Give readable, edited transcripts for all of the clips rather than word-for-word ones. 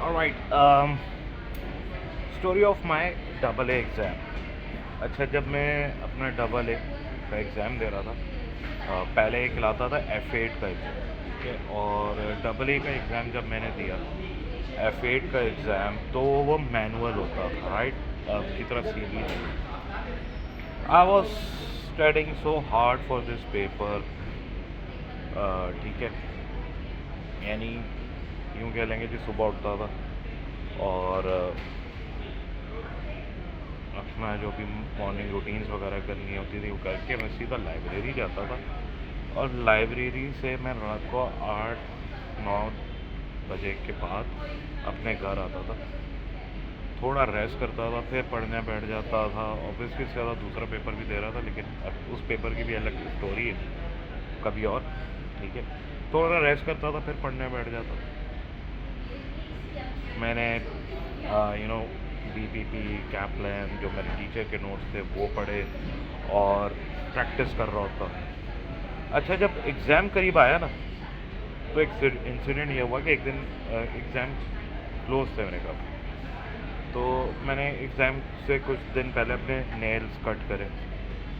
Alright, story of my double A exam. अच्छा, जब मैं अपना डबल ए का एग्ज़ाम दे रहा था, पहले एक लाता था F8 का एग्ज़ाम, ठीक है। और डबल ए का एग्ज़ाम जब मैंने दिया, F8 का एग्ज़ाम, तो वो मैनुअल होता था, राइट। की तरह सीधी नहीं। I was studying so hard for this paper, ठीक है। यानी यूँ कह लेंगे कि सुबह उठता था और अपना जो भी मॉर्निंग रूटीन्स वगैरह करनी होती थी वो करके मैं सीधा लाइब्रेरी जाता था। और लाइब्रेरी से मैं रात को 8-9 बजे के बाद अपने घर आता था, थोड़ा रेस्ट करता था, फिर पढ़ने बैठ जाता था। ऑब्वियसली इसके बाद दूसरा पेपर भी दे रहा था, लेकिन अब उस पेपर की भी अलग स्टोरी है, कभी और, ठीक है। थोड़ा रेस्ट करता था, फिर पढ़ने बैठ जाता था। मैंने BPP, कैपलान, जो मेरे टीचर के नोट्स थे वो पढ़े और प्रैक्टिस कर रहा होता। अच्छा, जब एग्ज़ाम करीब आया ना, तो एक इंसिडेंट ये हुआ कि एक दिन एग्ज़ाम क्लोज थे मेरे का। तो मैंने एग्ज़ाम से कुछ दिन पहले अपने नेल्स कट करे।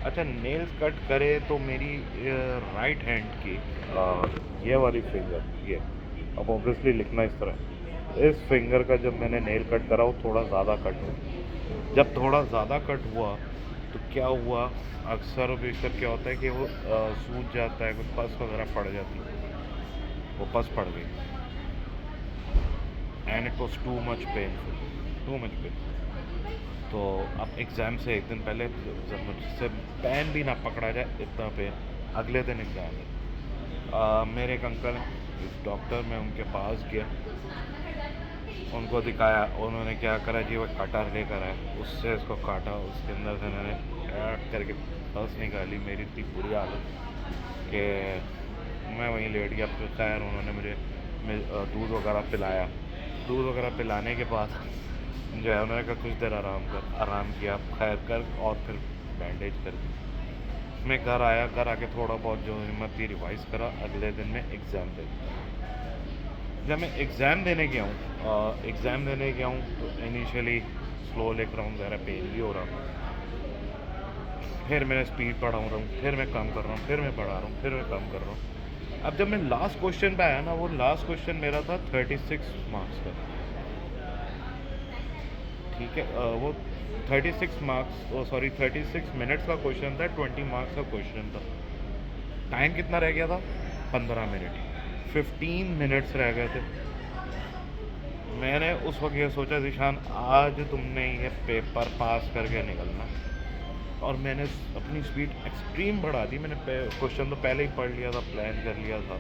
अच्छा, नेल्स कट करे तो मेरी राइट हैंड की ये वाली फिंगर, ये, अब ऑब्वियसली लिखना इस तरह, इस फिंगर का जब मैंने नेल कट करा वो थोड़ा ज़्यादा कट हुआ। जब थोड़ा ज़्यादा कट हुआ तो क्या हुआ, अक्सर बेशतर क्या होता है कि वो सूज जाता है, कुछ पस वगैरह पड़ जाती है, वो पस पड़ गई। And it was too much painful, too much painful. तो अब एग्ज़ाम से एक दिन पहले जब मुझसे पेन भी ना पकड़ा जाए इतना पेन, अगले दिन एग्ज़ाम है। मेरे एक अंकल डॉक्टर, मैं उनके पास गया, उनको दिखाया, उन्होंने क्या करा जी, वो कटर लेकर आए, उससे इसको काटा, उसके अंदर से मैंने करके पल्स निकाली। मेरी इतनी बुरी हालत कि मैं वहीं लेट गया। फिर खैर उन्होंने मुझे दूध वगैरह पिलाया। दूध वगैरह पिलाने के बाद जो है उन्होंने कहा कुछ देर आराम किया, खैर कर, और फिर बैंडेज कर दी। मैं घर आया, घर आके थोड़ा बहुत जो हिम्मत थी रिवाइज़ करा, अगले दिन मैं एग्ज़ाम दे दिया। जब मैं एग्ज़ाम देने गया हूँ तो इनिशियली स्लो लिख रहा हूँ, ज़रा पेन भी हो रहा हूँ, फिर मैंने स्पीड बढ़ा रहा हूँ, फिर मैं कम कर रहा हूँ, फिर मैं बढ़ा रहा हूँ, फिर मैं कम कर रहा हूँ। अब जब मैं लास्ट क्वेश्चन पे आया ना, वो लास्ट क्वेश्चन मेरा था 36 मार्क्स का, ठीक है। वो 36 मार्क्स, सॉरी 36 मिनट्स का क्वेश्चन था, 20 मार्क्स का क्वेश्चन था। टाइम कितना रह गया था? 15 मिनट, 15 मिनट्स रह गए थे। मैंने उस वक्त ये सोचा, ज़ीशान आज तुमने ये पेपर पास करके निकलना। और मैंने अपनी स्पीड एक्सट्रीम बढ़ा दी। मैंने क्वेश्चन तो पहले ही पढ़ लिया था, प्लान कर लिया था।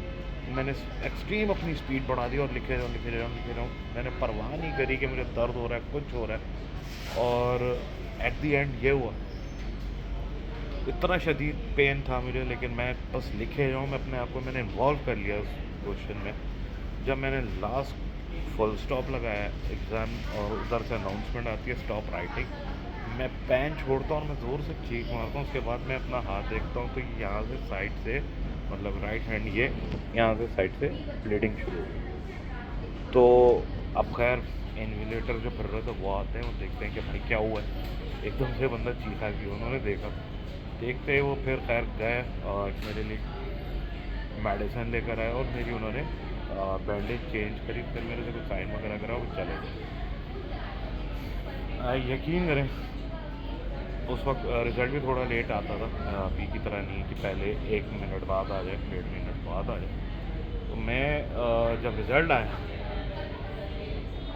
मैंने एक्सट्रीम अपनी स्पीड बढ़ा दी और लिखे रहा हूँ। मैंने परवाह नहीं करी कि मुझे दर्द हो रहा है, कुछ हो रहा है। और एट द एंड ये हुआ, इतना शदीद पेन था मुझे, लेकिन मैं बस लिखे रहा हूँ। मैं अपने आप को मैंने इन्वॉल्व कर लिया उस क्वेश्चन में। जब मैंने लास्ट फुल स्टॉप लगाया एग्ज़ाम और उधर से अनाउंसमेंट आती है स्टॉप राइटिंग, मैं पेन छोड़ता हूँ और मैं ज़ोर से चीख मारता हूँ। उसके बाद मैं अपना हाथ देखता हूँ तो यहाँ से साइड से, मतलब राइट हैंड, ये यहाँ से साइड से ब्लीडिंग शुरू हो गई। तो अब खैर इन्विलेटर जो फिर रहे थे वो आते हैं, वो देखते हैं कि भाई क्या हुआ है। एकदम से बंदा चीखा कि उन्होंने देखा, देखते ही वो फिर खैर गए और मेरे लिए मेडिसिन लेकर आए और मेरी उन्होंने बैंडेज चेंज करी, फिर मेरे से कुछ साइन वगैरह करा, वो चले गए। यकीन करें उस वक्त रिज़ल्ट भी थोड़ा लेट आता था, अभी की तरह नहीं कि पहले 1 मिनट बाद आ जाए, 1.5 मिनट बाद आ जाए। तो मैं जब रिज़ल्ट आया,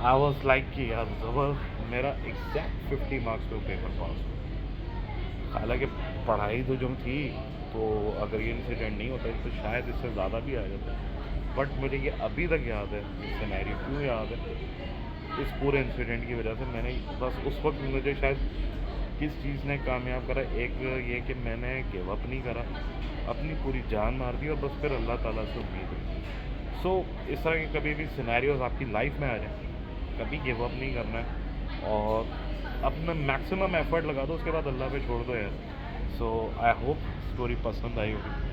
आई वॉज लाइक कि यार ज़बर, मेरा एग्जैक्ट 50 मार्क्स पे पेपर पास हुआ। हालांकि पढ़ाई तो जो थी, तो अगर ये इंसिडेंट नहीं होता तो शायद इससे ज़्यादा भी आ जाता। बट मुझे ये अभी तक याद है, ये सिनेरियो क्यों याद है, इस पूरे इंसिडेंट की वजह से। मैंने बस उस वक्त मुझे शायद किस चीज़ ने कामयाब करा, एक ये कि मैंने गिव अप नहीं करा, अपनी पूरी जान मार दी और बस फिर अल्लाह ताला से उम्मीद रखी। सो इस तरह के कभी भी सिनेरियोज आपकी लाइफ में आ जाए, कभी गिव अप नहीं करना है और अपना मैक्सिमम एफर्ट लगा दो, उसके बाद अल्लाह पे छोड़ दो यार। सो आई होप स्टोरी पसंद आई होगी।